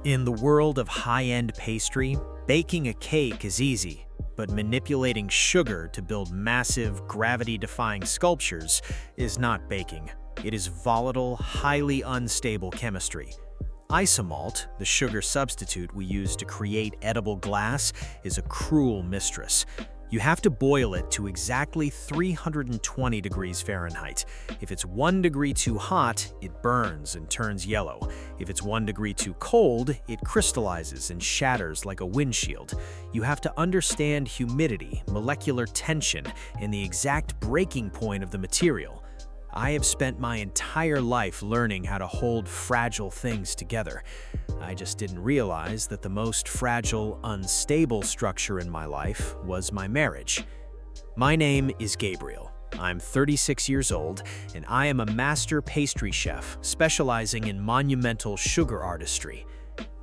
In the world of high-end pastry, baking a cake is easy, but manipulating sugar to build massive, gravity-defying sculptures is not baking. It is volatile, highly unstable chemistry. Isomalt, the sugar substitute we use to create edible glass, is a cruel mistress. You have to boil it to exactly 320 degrees Fahrenheit. If it's 1 degree too hot, it burns and turns yellow. If it's 1 degree too cold, it crystallizes and shatters like a windshield. You have to understand humidity, molecular tension, and the exact breaking point of the material. I have spent my entire life learning how to hold fragile things together. I just didn't realize that the most fragile, unstable structure in my life was my marriage. My name is Gabriel. I'm 36 years old, and I am a master pastry chef specializing in monumental sugar artistry.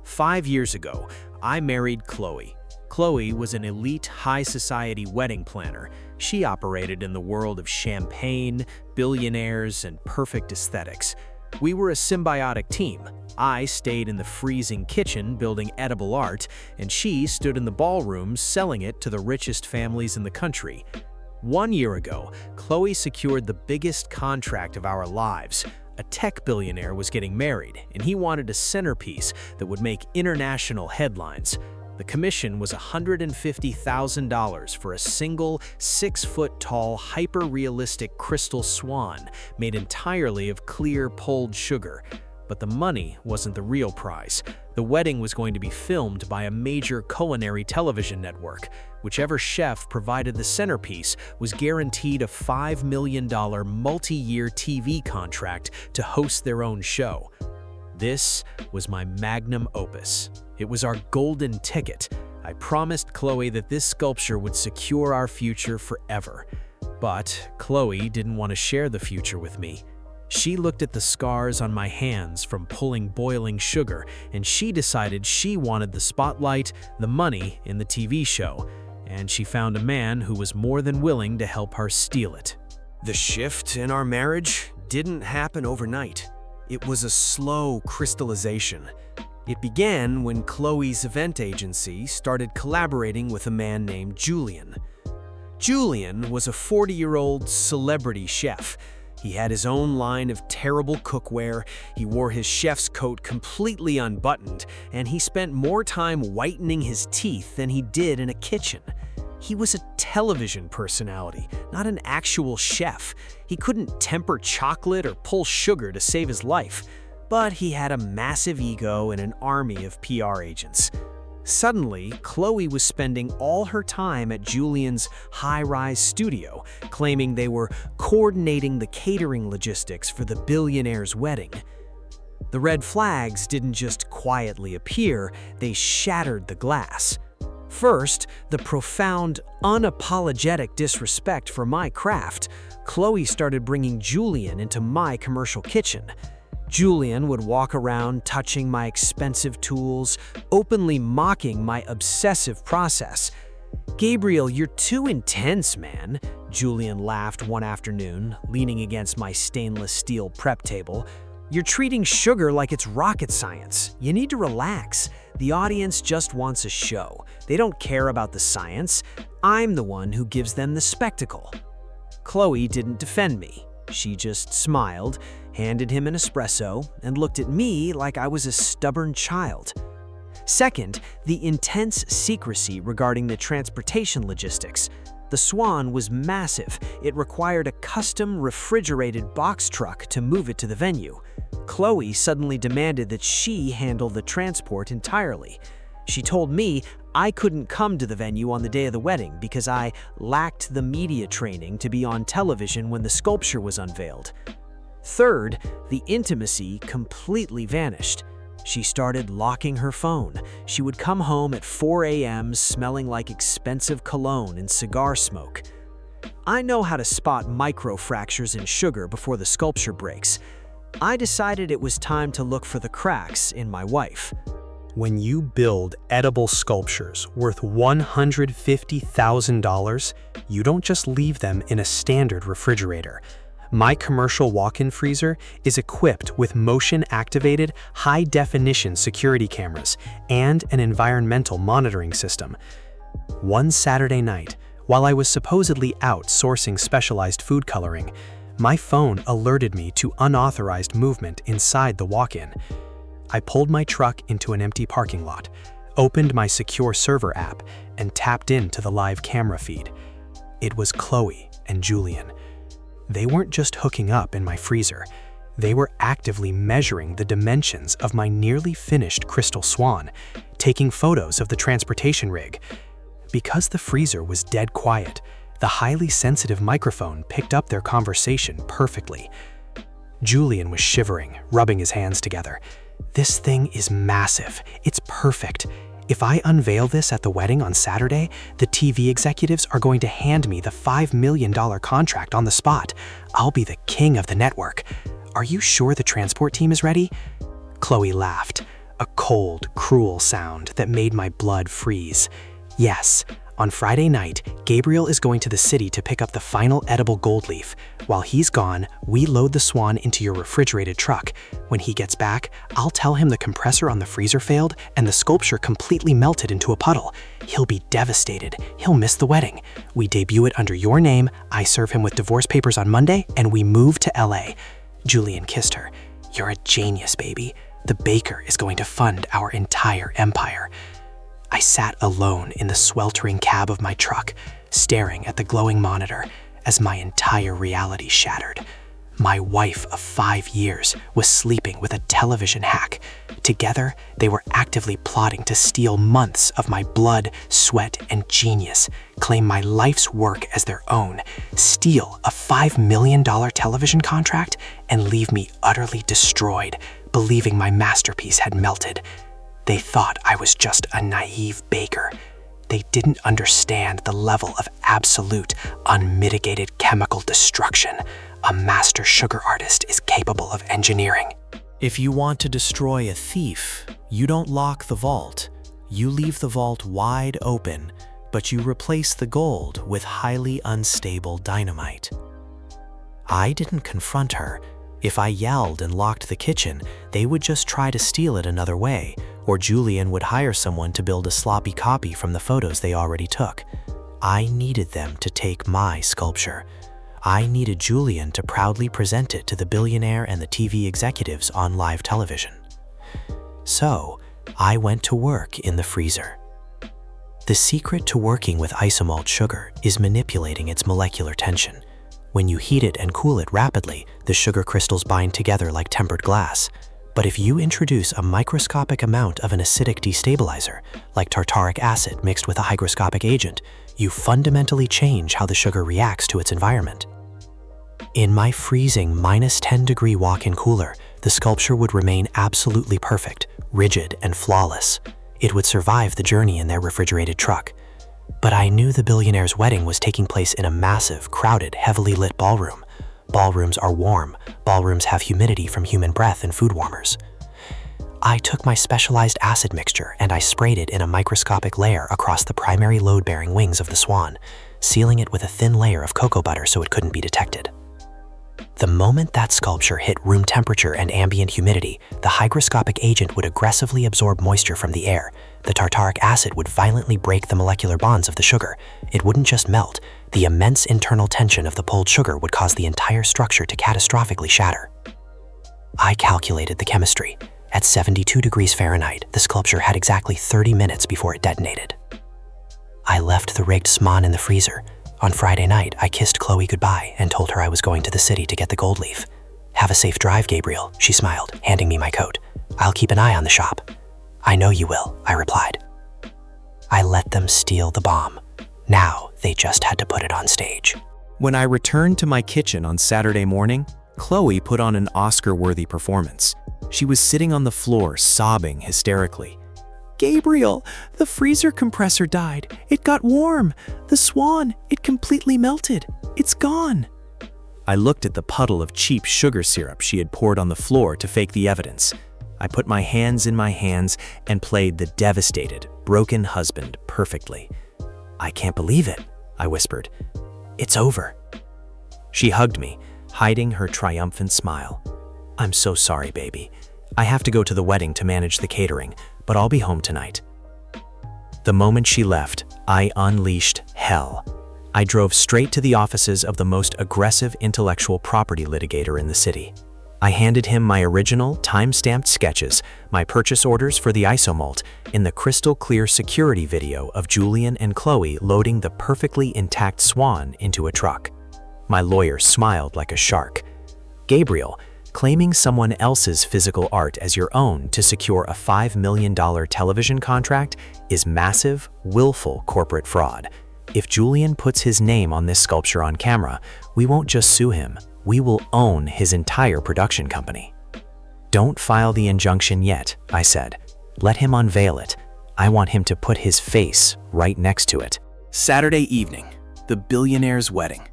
5 years ago, I married Chloe. Chloe was an elite high society wedding planner. She operated in the world of champagne, billionaires, and perfect aesthetics. We were a symbiotic team. I stayed in the freezing kitchen building edible art, and she stood in the ballrooms selling it to the richest families in the country. 1 year ago, Chloe secured the biggest contract of our lives. A tech billionaire was getting married, and he wanted a centerpiece that would make international headlines. The commission was $150,000 for a single 6-foot-tall, hyper-realistic crystal swan made entirely of clear, pulled sugar. But the money wasn't the real prize. The wedding was going to be filmed by a major culinary television network. Whichever chef provided the centerpiece was guaranteed a $5 million multi-year TV contract to host their own show. This was my magnum opus. It was our golden ticket. I promised Chloe that this sculpture would secure our future forever. But Chloe didn't want to share the future with me. She looked at the scars on my hands from pulling boiling sugar, and she decided she wanted the spotlight, the money in the TV show. And she found a man who was more than willing to help her steal it. The shift in our marriage didn't happen overnight. It was a slow crystallization. It began when Chloe's event agency started collaborating with a man named Julian. Julian was a 40-year-old celebrity chef. He had his own line of terrible cookware, he wore his chef's coat completely unbuttoned, and he spent more time whitening his teeth than he did in a kitchen. He was a television personality, not an actual chef. He couldn't temper chocolate or pull sugar to save his life, but he had a massive ego and an army of PR agents. Suddenly, Chloe was spending all her time at Julian's high-rise studio, claiming they were coordinating the catering logistics for the billionaire's wedding. The red flags didn't just quietly appear, they shattered the glass. First, the profound, unapologetic disrespect for my craft. Chloe started bringing Julian into my commercial kitchen. Julian would walk around touching my expensive tools, openly mocking my obsessive process. "Gabriel, you're too intense, man," Julian laughed one afternoon, leaning against my stainless steel prep table. "You're treating sugar like it's rocket science. You need to relax. The audience just wants a show. They don't care about the science. I'm the one who gives them the spectacle." Chloe didn't defend me. She just smiled, handed him an espresso, and looked at me like I was a stubborn child. Second, the intense secrecy regarding the transportation logistics. The Swan was massive. It required a custom refrigerated box truck to move it to the venue. Chloe suddenly demanded that she handle the transport entirely. She told me I couldn't come to the venue on the day of the wedding because I lacked the media training to be on television when the sculpture was unveiled. Third, the intimacy completely vanished. She started locking her phone. She would come home at 4 a.m. smelling like expensive cologne and cigar smoke. I know how to spot microfractures in sugar before the sculpture breaks. I decided it was time to look for the cracks in my wife. When you build edible sculptures worth $150,000, you don't just leave them in a standard refrigerator. My commercial walk-in freezer is equipped with motion-activated, high-definition security cameras and an environmental monitoring system. One Saturday night, while I was supposedly out sourcing specialized food coloring, my phone alerted me to unauthorized movement inside the walk-in. I pulled my truck into an empty parking lot, opened my secure server app, and tapped into the live camera feed. It was Chloe and Julian. They weren't just hooking up in my freezer. They were actively measuring the dimensions of my nearly finished crystal swan, taking photos of the transportation rig. Because the freezer was dead quiet, the highly sensitive microphone picked up their conversation perfectly. Julian was shivering, rubbing his hands together. "This thing is massive. It's perfect. If I unveil this at the wedding on Saturday, the TV executives are going to hand me the $5 million contract on the spot. I'll be the king of the network. Are you sure the transport team is ready?" Chloe laughed, a cold, cruel sound that made my blood freeze. "Yes. On Friday night, Gabriel is going to the city to pick up the final edible gold leaf. While he's gone, we load the swan into your refrigerated truck. When he gets back, I'll tell him the compressor on the freezer failed and the sculpture completely melted into a puddle. He'll be devastated. He'll miss the wedding. We debut it under your name, I serve him with divorce papers on Monday, and we move to LA. Julian kissed her. "You're a genius, baby. The baker is going to fund our entire empire." I sat alone in the sweltering cab of my truck, staring at the glowing monitor as my entire reality shattered. My wife of 5 years was sleeping with a television hack. Together, they were actively plotting to steal months of my blood, sweat, and genius, claim my life's work as their own, steal a $5 million television contract, and leave me utterly destroyed, believing my masterpiece had melted. They thought I was just a naive baker. They didn't understand the level of absolute, unmitigated chemical destruction a master sugar artist is capable of engineering. If you want to destroy a thief, you don't lock the vault. You leave the vault wide open, but you replace the gold with highly unstable dynamite. I didn't confront her. If I yelled and locked the kitchen, they would just try to steal it another way, or Julian would hire someone to build a sloppy copy from the photos they already took. I needed them to take my sculpture. I needed Julian to proudly present it to the billionaire and the TV executives on live television. So, I went to work in the freezer. The secret to working with isomalt sugar is manipulating its molecular tension. When you heat it and cool it rapidly, the sugar crystals bind together like tempered glass. But if you introduce a microscopic amount of an acidic destabilizer, like tartaric acid mixed with a hygroscopic agent, you fundamentally change how the sugar reacts to its environment. In my freezing -10-degree walk-in cooler, the sculpture would remain absolutely perfect, rigid, and flawless. It would survive the journey in their refrigerated truck. But I knew the billionaire's wedding was taking place in a massive, crowded, heavily lit ballroom. Ballrooms are warm. Ballrooms have humidity from human breath and food warmers. I took my specialized acid mixture and I sprayed it in a microscopic layer across the primary load-bearing wings of the swan, sealing it with a thin layer of cocoa butter so it couldn't be detected. The moment that sculpture hit room temperature and ambient humidity, the hygroscopic agent would aggressively absorb moisture from the air. The tartaric acid would violently break the molecular bonds of the sugar. It wouldn't just melt. The immense internal tension of the pulled sugar would cause the entire structure to catastrophically shatter. I calculated the chemistry. At 72 degrees Fahrenheit, the sculpture had exactly 30 minutes before it detonated. I left the rigged swan in the freezer. On Friday night, I kissed Chloe goodbye and told her I was going to the city to get the gold leaf. "Have a safe drive, Gabriel," she smiled, handing me my coat. "I'll keep an eye on the shop." "I know you will," I replied. I let them steal the bomb. Now, they just had to put it on stage. When I returned to my kitchen on Saturday morning, Chloe put on an Oscar-worthy performance. She was sitting on the floor, sobbing hysterically. "Gabriel, the freezer compressor died. It got warm. The swan, it completely melted. It's gone." I looked at the puddle of cheap sugar syrup she had poured on the floor to fake the evidence. I put my hands in my hands and played the devastated, broken husband perfectly. "I can't believe it," I whispered. "It's over." She hugged me, hiding her triumphant smile. "I'm so sorry, baby. I have to go to the wedding to manage the catering, but I'll be home tonight." The moment she left, I unleashed hell. I drove straight to the offices of the most aggressive intellectual property litigator in the city. I handed him my original, time-stamped sketches, my purchase orders for the isomalt, in the crystal-clear security video of Julian and Chloe loading the perfectly intact swan into a truck. My lawyer smiled like a shark. "Gabriel, claiming someone else's physical art as your own to secure a $5 million television contract is massive, willful corporate fraud. If Julian puts his name on this sculpture on camera, we won't just sue him, we will own his entire production company." "Don't file the injunction yet," I said. "Let him unveil it. I want him to put his face right next to it." Saturday evening, the billionaire's wedding.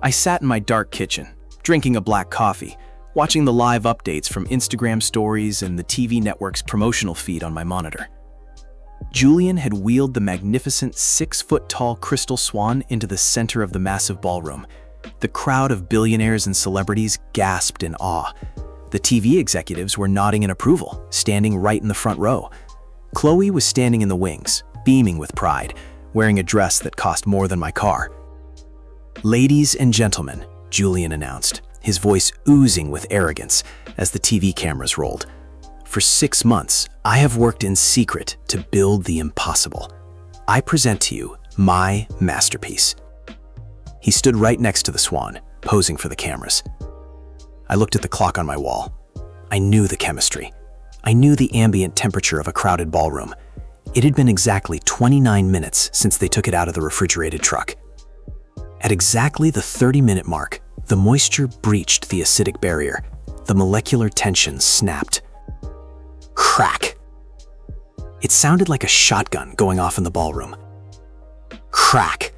I sat in my dark kitchen, drinking a black coffee, watching the live updates from Instagram stories and the TV network's promotional feed on my monitor. Julian had wheeled the magnificent 6-foot-tall crystal swan into the center of the massive ballroom. The crowd of billionaires and celebrities gasped in awe. The TV executives were nodding in approval, standing right in the front row. Chloe was standing in the wings, beaming with pride, wearing a dress that cost more than my car. "Ladies and gentlemen," Julian announced, his voice oozing with arrogance as the TV cameras rolled. "For 6 months, I have worked in secret to build the impossible. I present to you my masterpiece." He stood right next to the swan, posing for the cameras. I looked at the clock on my wall. I knew the chemistry. I knew the ambient temperature of a crowded ballroom. It had been exactly 29 minutes since they took it out of the refrigerated truck. At exactly the 30-minute mark, the moisture breached the acidic barrier. The molecular tension snapped. Crack! It sounded like a shotgun going off in the ballroom. Crack!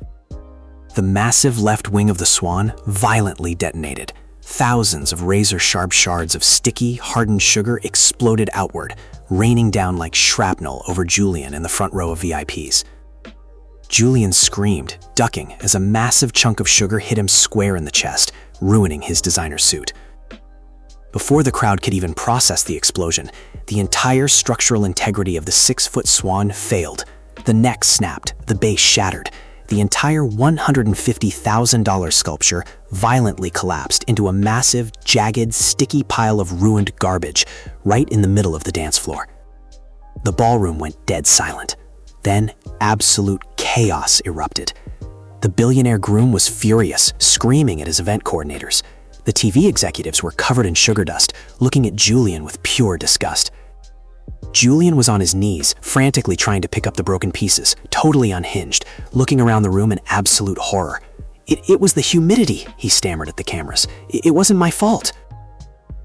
The massive left wing of the swan violently detonated. Thousands of razor-sharp shards of sticky, hardened sugar exploded outward, raining down like shrapnel over Julian in the front row of VIPs. Julian screamed, ducking as a massive chunk of sugar hit him square in the chest, ruining his designer suit. Before the crowd could even process the explosion, the entire structural integrity of the 6-foot swan failed. The neck snapped, the base shattered. The entire $150,000 sculpture violently collapsed into a massive, jagged, sticky pile of ruined garbage right in the middle of the dance floor. The ballroom went dead silent. Then, absolute chaos erupted. The billionaire groom was furious, screaming at his event coordinators. The TV executives were covered in sugar dust, looking at Julian with pure disgust. Julian was on his knees, frantically trying to pick up the broken pieces, totally unhinged, looking around the room in absolute horror. It was the humidity," he stammered at the cameras. It wasn't my fault."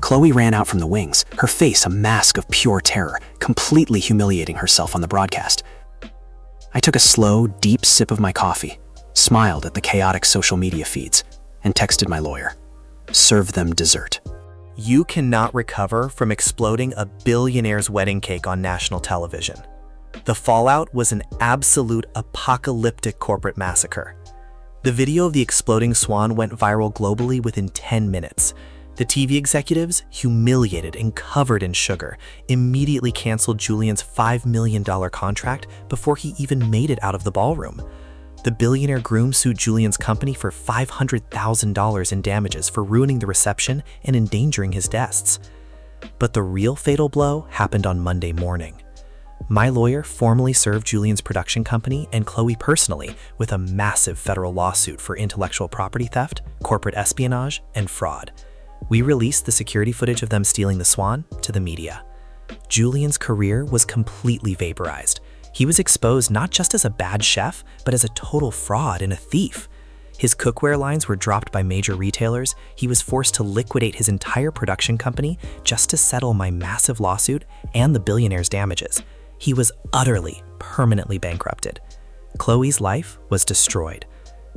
Chloe ran out from the wings, her face a mask of pure terror, completely humiliating herself on the broadcast. I took a slow, deep sip of my coffee, smiled at the chaotic social media feeds, and texted my lawyer. Serve them dessert. You cannot recover from exploding a billionaire's wedding cake on national television. The fallout was an absolute apocalyptic corporate massacre. The video of the exploding swan went viral globally within 10 minutes. The TV executives, humiliated and covered in sugar, immediately canceled Julian's $5 million contract before he even made it out of the ballroom. The billionaire groom sued Julian's company for $500,000 in damages for ruining the reception and endangering his guests. But the real fatal blow happened on Monday morning. My lawyer formally served Julian's production company and Chloe personally with a massive federal lawsuit for intellectual property theft, corporate espionage, and fraud. We released the security footage of them stealing the swan to the media. Julian's career was completely vaporized. He was exposed not just as a bad chef, but as a total fraud and a thief. His cookware lines were dropped by major retailers. He was forced to liquidate his entire production company just to settle my massive lawsuit and the billionaire's damages. He was utterly, permanently bankrupted. Chloe's life was destroyed.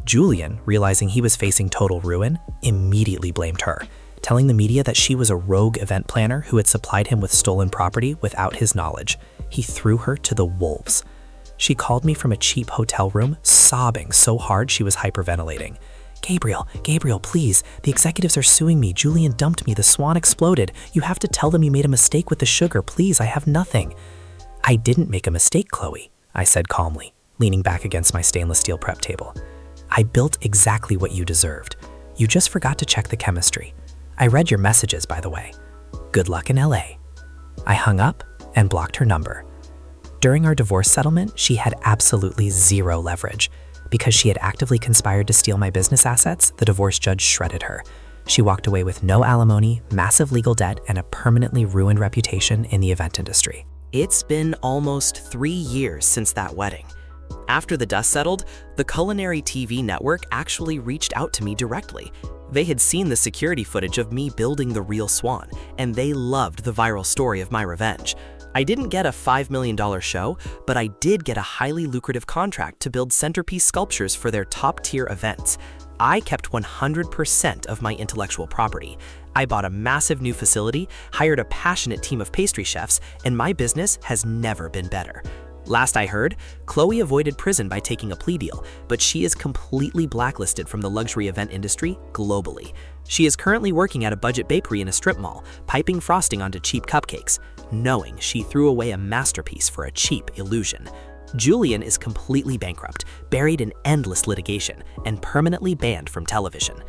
Julian, realizing he was facing total ruin, immediately blamed her, telling the media that she was a rogue event planner who had supplied him with stolen property without his knowledge. He threw her to the wolves. She called me from a cheap hotel room, sobbing so hard she was hyperventilating. Gabriel, please. The executives are suing me. Julian dumped me. The swan exploded. You have to tell them you made a mistake with the sugar. Please, I have nothing. I didn't make a mistake, Chloe, I said calmly, leaning back against my stainless steel prep table. I built exactly what you deserved. You just forgot to check the chemistry. I read your messages, by the way. Good luck in LA. I hung up and blocked her number. During our divorce settlement, she had absolutely zero leverage. Because she had actively conspired to steal my business assets, the divorce judge shredded her. She walked away with no alimony, massive legal debt, and a permanently ruined reputation in the event industry. It's been almost 3 years since that wedding. After the dust settled, the Culinary TV network actually reached out to me directly. They had seen the security footage of me building the real swan, and they loved the viral story of my revenge. I didn't get a $5 million show, but I did get a highly lucrative contract to build centerpiece sculptures for their top-tier events. I kept 100% of my intellectual property. I bought a massive new facility, hired a passionate team of pastry chefs, and my business has never been better. Last I heard, Chloe avoided prison by taking a plea deal, but she is completely blacklisted from the luxury event industry globally. She is currently working at a budget bakery in a strip mall, piping frosting onto cheap cupcakes, knowing she threw away a masterpiece for a cheap illusion. Julian is completely bankrupt, buried in endless litigation, and permanently banned from television.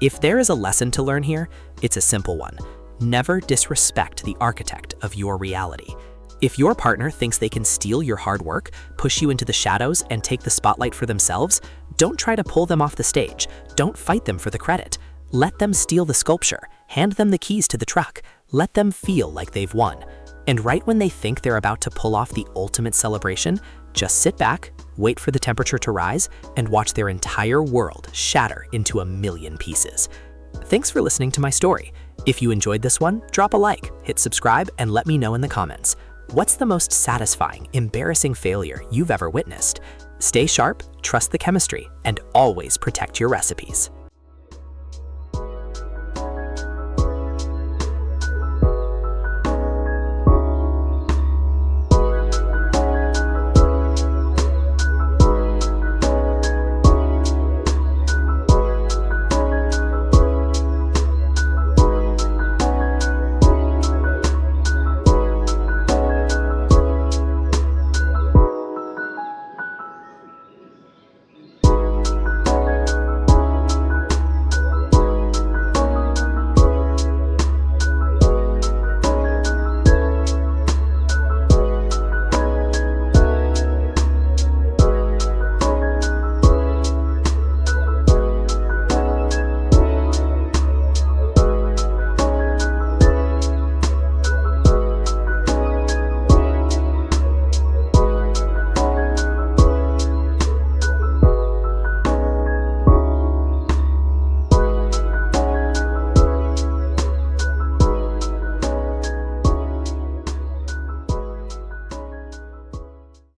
If there is a lesson to learn here, it's a simple one. Never disrespect the architect of your reality. If your partner thinks they can steal your hard work, push you into the shadows, and take the spotlight for themselves, don't try to pull them off the stage. Don't fight them for the credit. Let them steal the sculpture. Hand them the keys to the truck. Let them feel like they've won. And right when they think they're about to pull off the ultimate celebration, just sit back, wait for the temperature to rise, and watch their entire world shatter into a million pieces. Thanks for listening to my story. If you enjoyed this one, drop a like, hit subscribe, and let me know in the comments. What's the most satisfying, embarrassing failure you've ever witnessed? Stay sharp, trust the chemistry, and always protect your recipes.